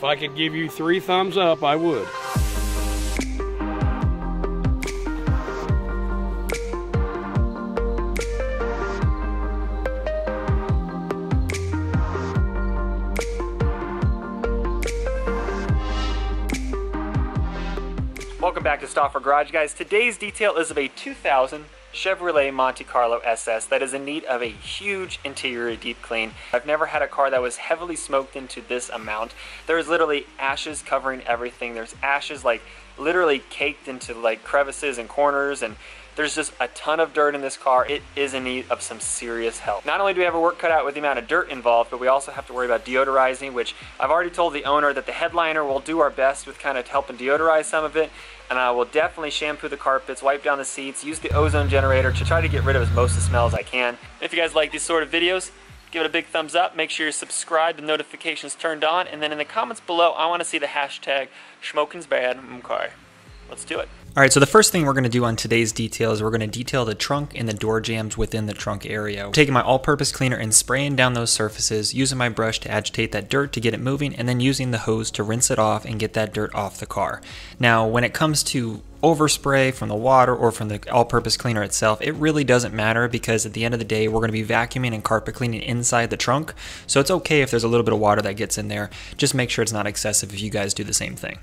If I could give you 3 thumbs up, I would. Welcome back to Stauffer Garage, guys. Today's detail is of a 2000 Chevrolet Monte Carlo SS that is in need of a huge interior deep clean. I've never had a car that was heavily smoked into this amount. There's literally ashes covering everything. There's ashes like literally caked into like crevices and corners, and there's just a ton of dirt in this car. It is in need of some serious help. Not only do we have a work cut out with the amount of dirt involved, but we also have to worry about deodorizing, which I've already told the owner that the headliner will do our best with kind of helping deodorize some of it. And I will definitely shampoo the carpets, wipe down the seats, use the ozone generator to try to get rid of as most of the smell as I can. If you guys like these sort of videos, give it a big thumbs up. Make sure you're subscribed and notifications turned on. And then in the comments below, I want to see the hashtag #Smoking'sBad. Okay, let's do it. All right, so the first thing we're going to do on today's detail is we're going to detail the trunk and the door jambs within the trunk area. Taking my all-purpose cleaner and spraying down those surfaces, using my brush to agitate that dirt to get it moving, and then using the hose to rinse it off and get that dirt off the car. Now, when it comes to overspray from the water or from the all-purpose cleaner itself, it really doesn't matter, because at the end of the day, we're going to be vacuuming and carpet cleaning inside the trunk. So it's okay if there's a little bit of water that gets in there. Just make sure it's not excessive if you guys do the same thing.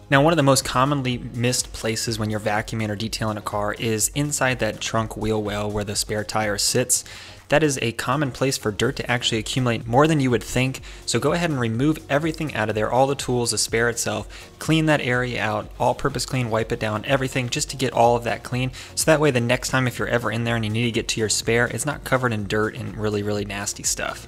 Now, one of the most commonly missed places when you're vacuuming or detailing a car is inside that trunk wheel well where the spare tire sits. That is a common place for dirt to actually accumulate more than you would think. So go ahead and remove everything out of there, all the tools, the spare itself, clean that area out, all-purpose clean, wipe it down, everything, just to get all of that clean. So that way the next time if you're ever in there and you need to get to your spare, it's not covered in dirt and really, really nasty stuff.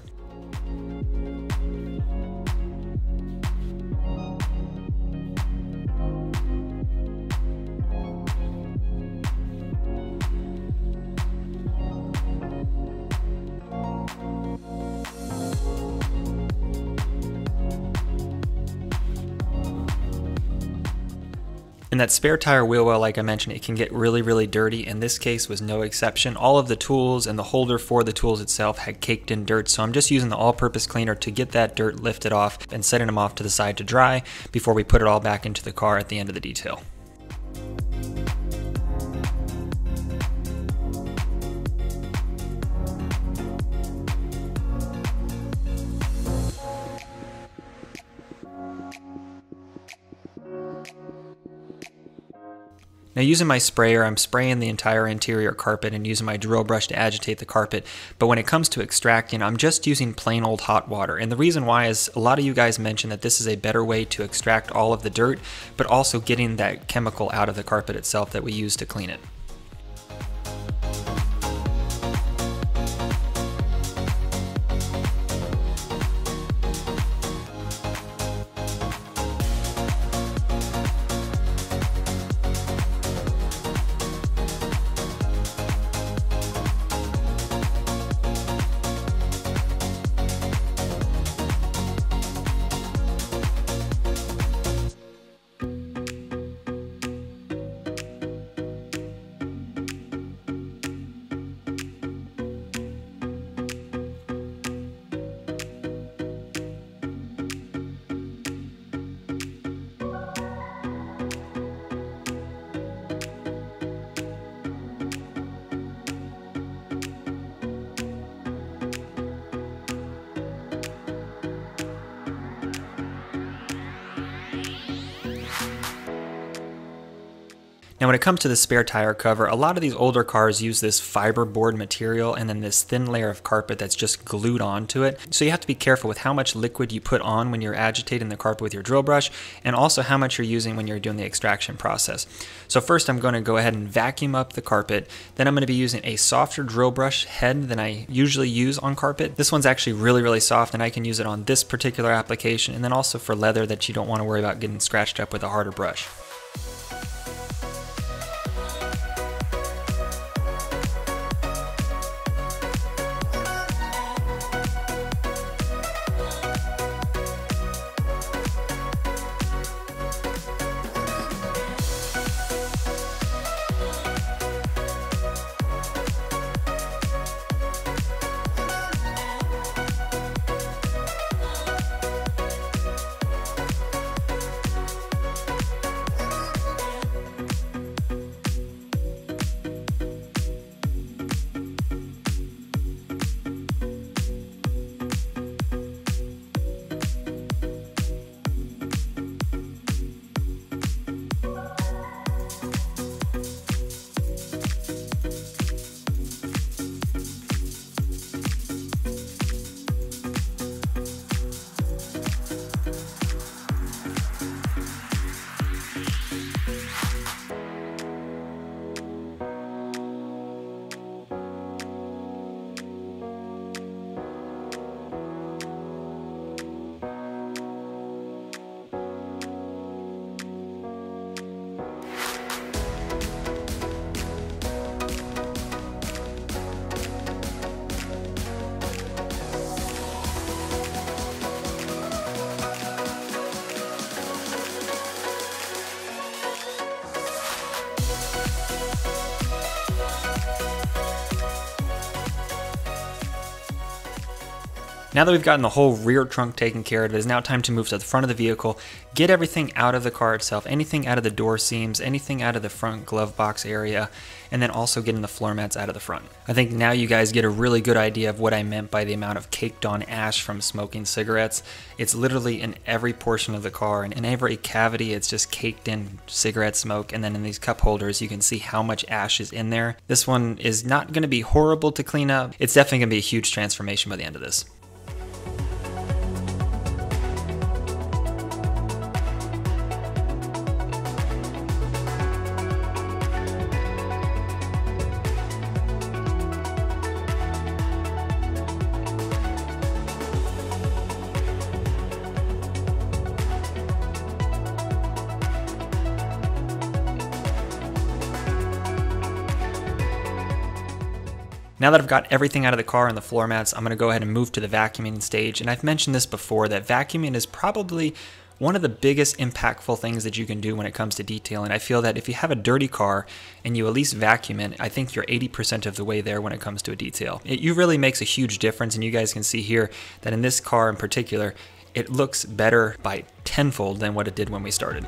And that spare tire wheel well, like I mentioned, it can get really, really dirty, and this case was no exception. All of the tools and the holder for the tools itself had caked in dirt, so I'm just using the all-purpose cleaner to get that dirt lifted off and setting them off to the side to dry before we put it all back into the car at the end of the detail. Now, using my sprayer, I'm spraying the entire interior carpet and using my drill brush to agitate the carpet. But when it comes to extracting, I'm just using plain old hot water. And the reason why is a lot of you guys mentioned that this is a better way to extract all of the dirt, but also getting that chemical out of the carpet itself that we use to clean it. Now when it comes to the spare tire cover, a lot of these older cars use this fiberboard material and then this thin layer of carpet that's just glued onto it. So you have to be careful with how much liquid you put on when you're agitating the carpet with your drill brush, and also how much you're using when you're doing the extraction process. So first I'm going to go ahead and vacuum up the carpet. Then I'm going to be using a softer drill brush head than I usually use on carpet. This one's actually really soft, and I can use it on this particular application, and then also for leather that you don't want to worry about getting scratched up with a harder brush. Now that we've gotten the whole rear trunk taken care of, it is now time to move to the front of the vehicle, get everything out of the car itself, anything out of the door seams, anything out of the front glove box area, and then also getting the floor mats out of the front. I think now you guys get a really good idea of what I meant by the amount of caked on ash from smoking cigarettes. It's literally in every portion of the car, and in every cavity it's just caked in cigarette smoke, and then in these cup holders you can see how much ash is in there. This one is not going to be horrible to clean up. It's definitely going to be a huge transformation by the end of this. Now that I've got everything out of the car and the floor mats, I'm going to go ahead and move to the vacuuming stage. And I've mentioned this before, that vacuuming is probably one of the biggest impactful things that you can do when it comes to detailing. I feel that if you have a dirty car and you at least vacuum it, I think you're 80% of the way there when it comes to a detail. It really makes a huge difference, and you guys can see here that in this car in particular, it looks better by tenfold than what it did when we started.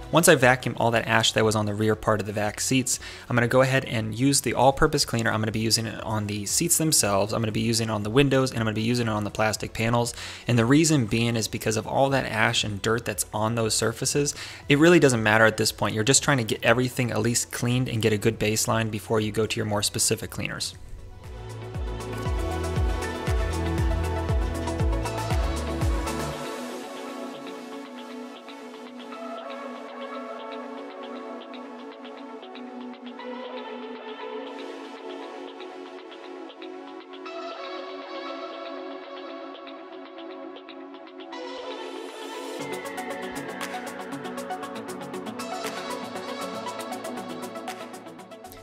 Once I vacuum all that ash that was on the rear part of the vac seats, I'm going to go ahead and use the all-purpose cleaner. I'm going to be using it on the seats themselves, I'm going to be using it on the windows, and I'm going to be using it on the plastic panels. And the reason being is because of all that ash and dirt that's on those surfaces. It really doesn't matter at this point. You're just trying to get everything at least cleaned and get a good baseline before you go to your more specific cleaners.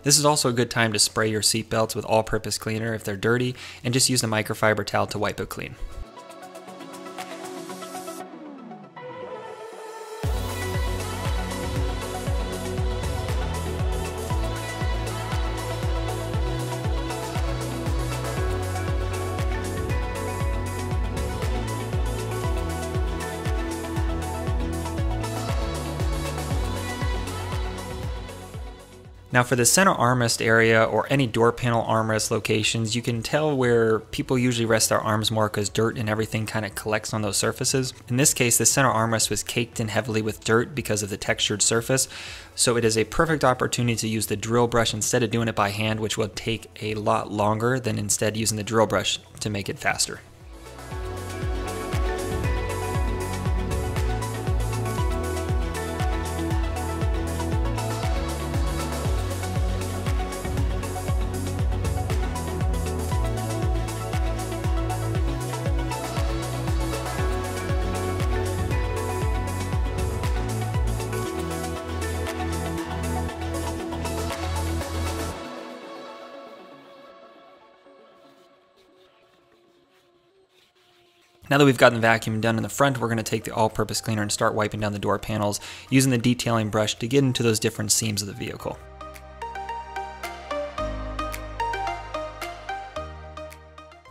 This is also a good time to spray your seat belts with all-purpose cleaner if they're dirty, and just use the microfiber towel to wipe it clean. Now for the center armrest area or any door panel armrest locations, you can tell where people usually rest their arms more because dirt and everything kind of collects on those surfaces. In this case, the center armrest was caked in heavily with dirt because of the textured surface, so it is a perfect opportunity to use the drill brush instead of doing it by hand, which will take a lot longer than instead using the drill brush to make it faster. Now that we've gotten the vacuum done in the front, we're going to take the all-purpose cleaner and start wiping down the door panels using the detailing brush to get into those different seams of the vehicle.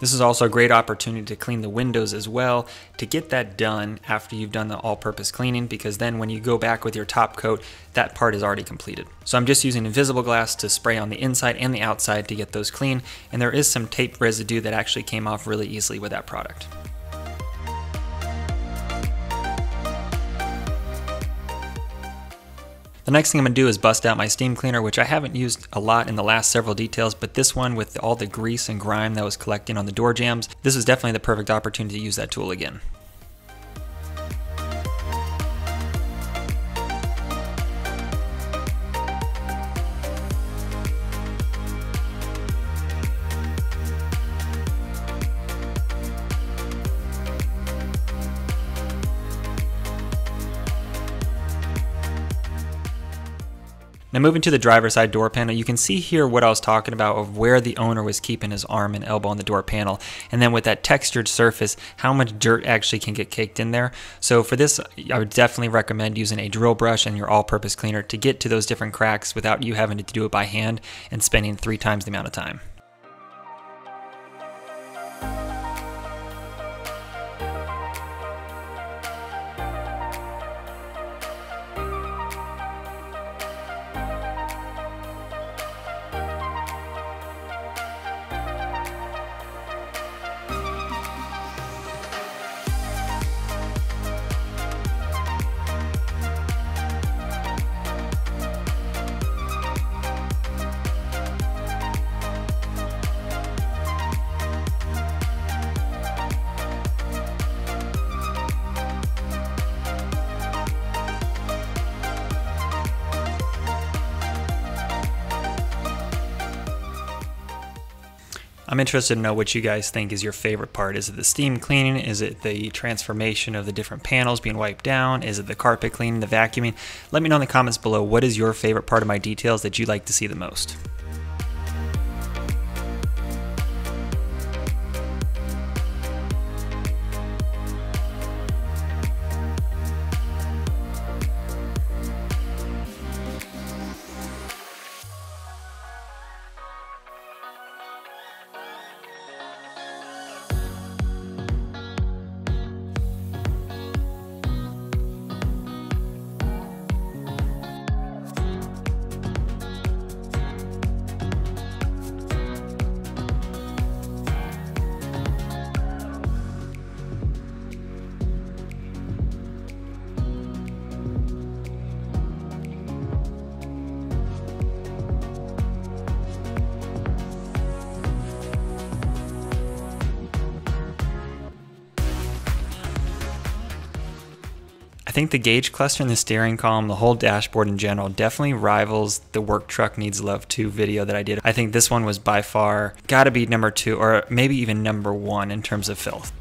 This is also a great opportunity to clean the windows as well, to get that done after you've done the all-purpose cleaning, because then when you go back with your top coat, that part is already completed. So I'm just using invisible glass to spray on the inside and the outside to get those clean, and there is some tape residue that actually came off really easily with that product. The next thing I'm going to do is bust out my steam cleaner, which I haven't used a lot in the last several details, but this one with all the grease and grime that was collecting on the door jambs, this is definitely the perfect opportunity to use that tool again. Now moving to the driver's side door panel, you can see here what I was talking about of where the owner was keeping his arm and elbow on the door panel. And then with that textured surface, how much dirt actually can get caked in there. So for this, I would definitely recommend using a drill brush and your all-purpose cleaner to get to those different cracks without you having to do it by hand and spending 3 times the amount of time. I'm interested to know what you guys think is your favorite part. Is it the steam cleaning? Is it the transformation of the different panels being wiped down? Is it the carpet cleaning, the vacuuming? Let me know in the comments below, what is your favorite part of my details that you'd like to see the most? I think the gauge cluster in the steering column, the whole dashboard in general, definitely rivals the Work Truck Needs Love 2 video that I did. I think this one was by far gotta be number 2 or maybe even number 1 in terms of filth.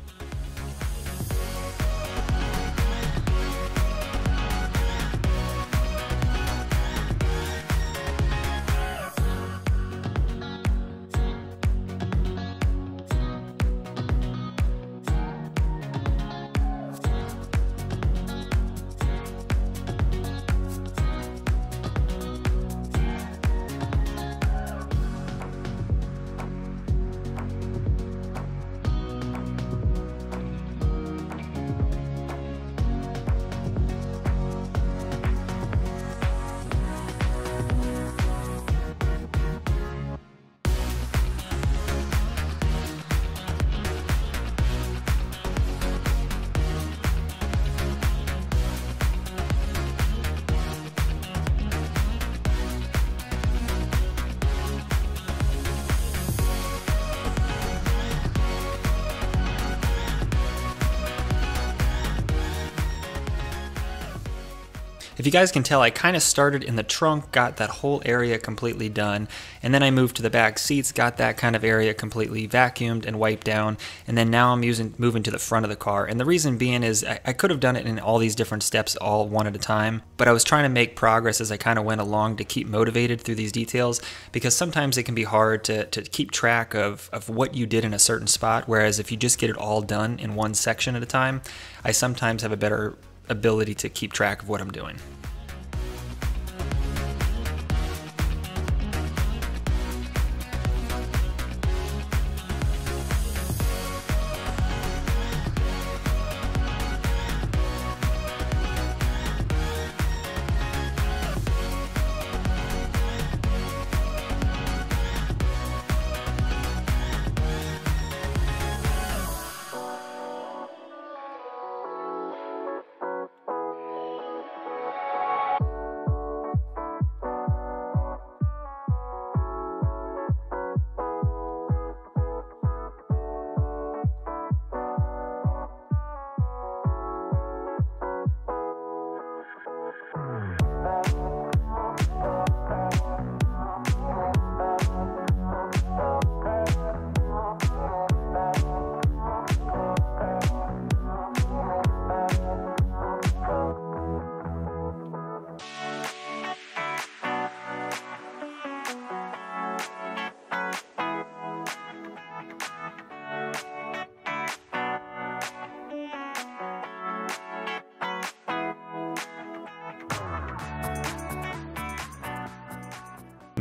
If you guys can tell, I kind of started in the trunk, got that whole area completely done, and then I moved to the back seats, got that kind of area completely vacuumed and wiped down, and then now I'm moving to the front of the car. And the reason being is I could have done it in all these different steps all one at a time, but I was trying to make progress as I kind of went along to keep motivated through these details, because sometimes it can be hard to keep track of what you did in a certain spot, whereas if you just get it all done in one section at a time, I sometimes have a better ability to keep track of what I'm doing.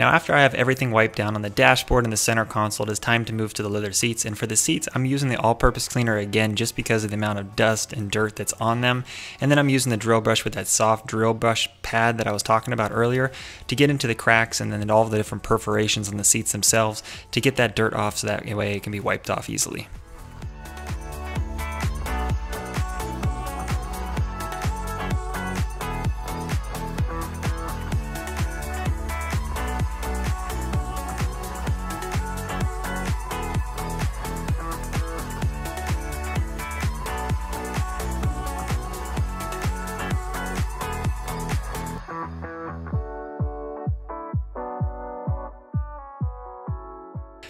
Now after I have everything wiped down on the dashboard and the center console, it is time to move to the leather seats. And for the seats, I'm using the all-purpose cleaner again just because of the amount of dust and dirt that's on them. And then I'm using the drill brush with that soft drill brush pad that I was talking about earlier to get into the cracks and then all the different perforations on the seats themselves to get that dirt off so that way it can be wiped off easily.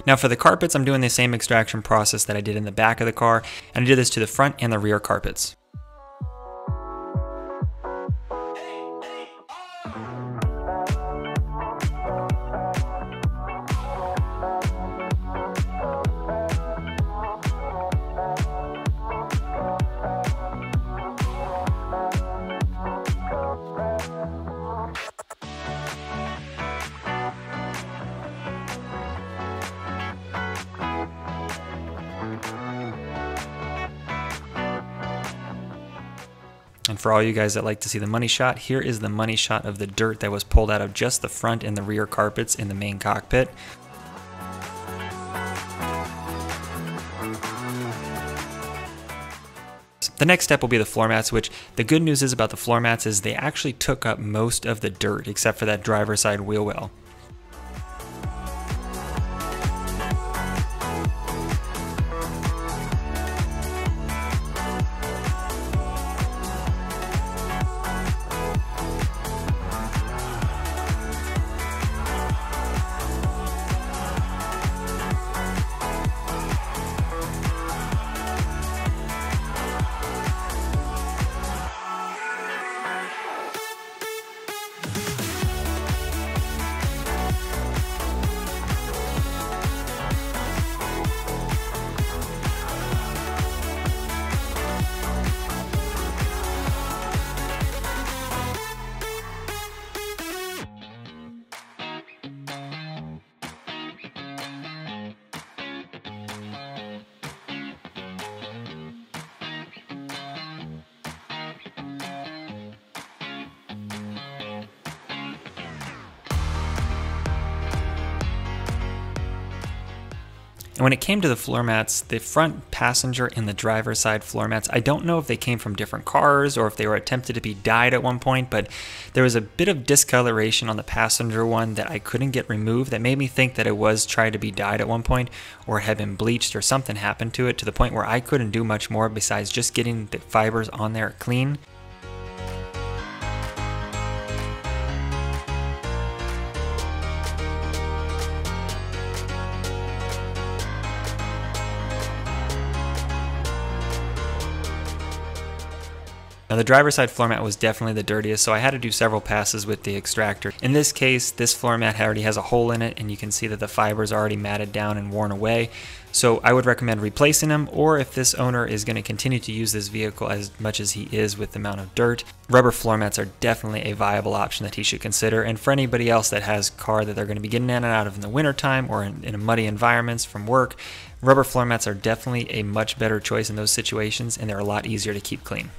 Now for the carpets, I'm doing the same extraction process that I did in the back of the car, and I did this to the front and the rear carpets. And for all you guys that like to see the money shot, here is the money shot of the dirt that was pulled out of just the front and the rear carpets in the main cockpit. The next step will be the floor mats, which the good news is about the floor mats is they actually took up most of the dirt except for that driver's side wheel well. And when it came to the floor mats, the front passenger and the driver's side floor mats, I don't know if they came from different cars or if they were attempted to be dyed at one point, but there was a bit of discoloration on the passenger one that I couldn't get removed that made me think that it was tried to be dyed at one point or it had been bleached or something happened to it to the point where I couldn't do much more besides just getting the fibers on there clean. Now the driver's side floor mat was definitely the dirtiest, so I had to do several passes with the extractor. In this case, this floor mat already has a hole in it, and you can see that the fibers are already matted down and worn away. So I would recommend replacing them, or if this owner is going to continue to use this vehicle as much as he is with the amount of dirt, rubber floor mats are definitely a viable option that he should consider. And for anybody else that has a car that they're going to be getting in and out of in the wintertime or in muddy environments from work, rubber floor mats are definitely a much better choice in those situations, and they're a lot easier to keep clean.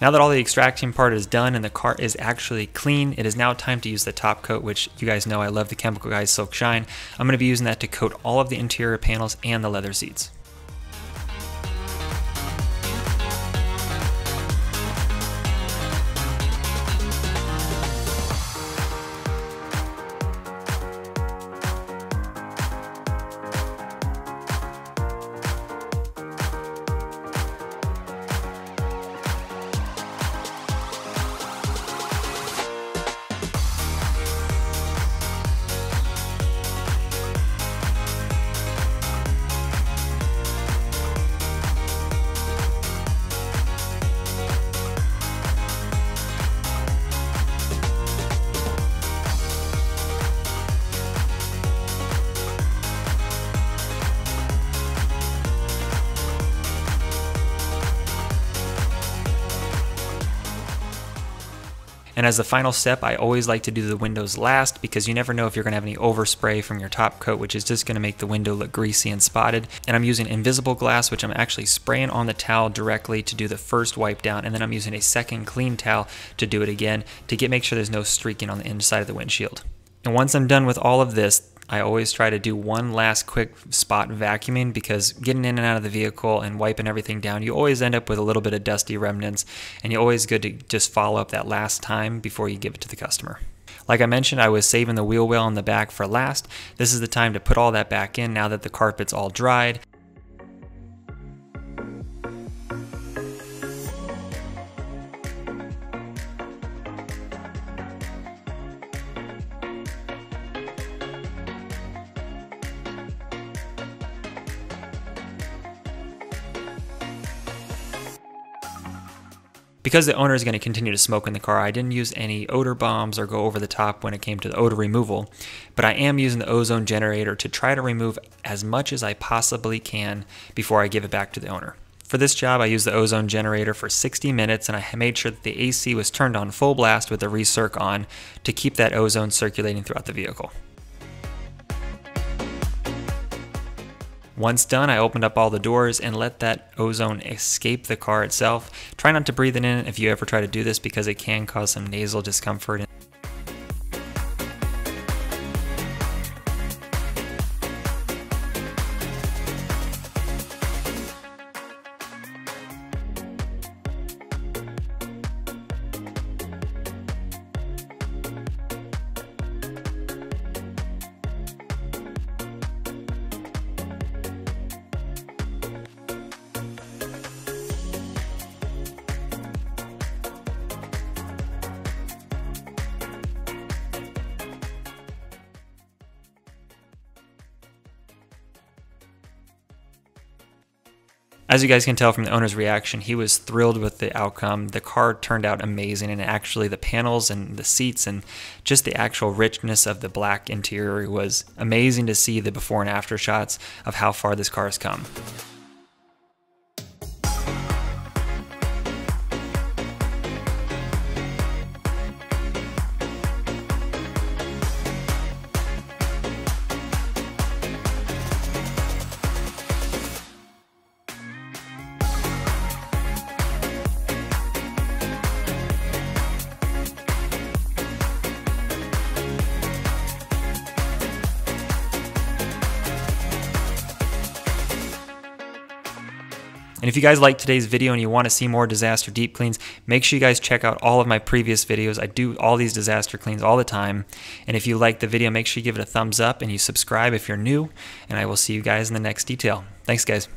Now that all the extraction part is done and the car is actually clean, it is now time to use the top coat, which you guys know I love the Chemical Guys Silk Shine. I'm going to be using that to coat all of the interior panels and the leather seats. And as the final step, I always like to do the windows last because you never know if you're going to have any overspray from your top coat, which is just going to make the window look greasy and spotted. And I'm using invisible glass, which I'm actually spraying on the towel directly to do the first wipe down, and then I'm using a second clean towel to do it again to make sure there's no streaking on the inside of the windshield. And once I'm done with all of this, I always try to do one last quick spot vacuuming, because getting in and out of the vehicle and wiping everything down, you always end up with a little bit of dusty remnants, and you're always good to just follow up that last time before you give it to the customer. Like I mentioned, I was saving the wheel well in the back for last. This is the time to put all that back in now that the carpet's all dried. Because the owner is going to continue to smoke in the car, I didn't use any odor bombs or go over the top when it came to the odor removal, but I am using the ozone generator to try to remove as much as I possibly can before I give it back to the owner. For this job, I used the ozone generator for 60 minutes, and I made sure that the AC was turned on full blast with the recirc on to keep that ozone circulating throughout the vehicle. Once done, I opened up all the doors and let that ozone escape the car itself. Try not to breathe it in if you ever try to do this, because it can cause some nasal discomfort. As you guys can tell from the owner's reaction, he was thrilled with the outcome. The car turned out amazing, and actually the panels and the seats and just the actual richness of the black interior was amazing to see the before and after shots of how far this car has come. And if you guys like today's video and you want to see more disaster deep cleans, make sure you guys check out all of my previous videos. I do all these disaster cleans all the time. And if you like the video, make sure you give it a thumbs up and you subscribe if you're new. And I will see you guys in the next detail. Thanks, guys.